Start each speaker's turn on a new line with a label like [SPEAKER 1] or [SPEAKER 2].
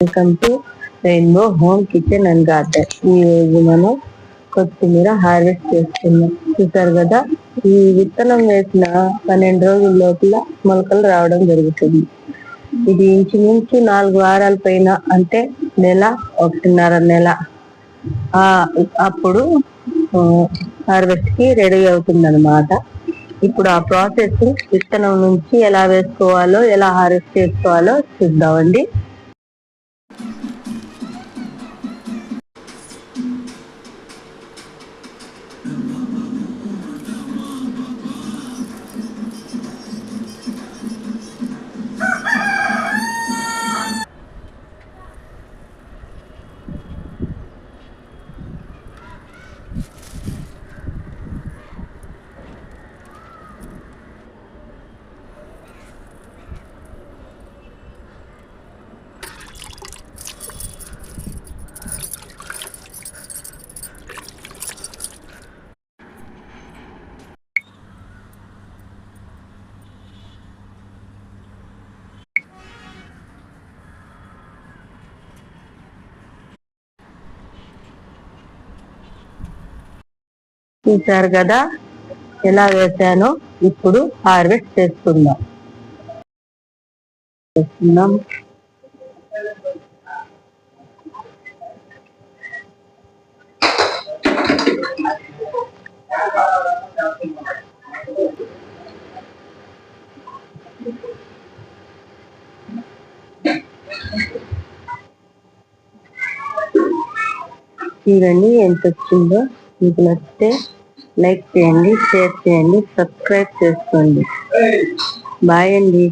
[SPEAKER 1] Welcome to rainbow home kitchen and garden. ఈ రోజు మనం కొత్తిమీర హార్వెస్ట్ చేస్తున్నాం. చూసారు కదా, ఈ విత్తనం వేసిన 12 రోజుల లోపల మొలకలు రావడం జరుగుతుంది. ఇది ఇంచుమించు 4 వారాల పైన, అంటే నెల, 1.5 నెల అప్పుడు హార్వెస్ట్ కి రెడీ అవుతుంది అన్నమాట. ఇప్పుడు ఆ ప్రాసెస్ విత్తనం నుంచి ఎలా వేసుకోవాలో, ఎలా హార్వెస్ట్ చేసుకోవాలో చూద్దామండి. చూసారు కదా ఎలా వేసానో. ఇప్పుడు హార్వెస్ట్ చేసుకుందాం. చూడండి ఎంత వచ్చిందో. మీకు నచ్చితే లైక్ చేయండి, షేర్ చేయండి, సబ్స్క్రైబ్ చేసుకోండి. బాయ్ అండి.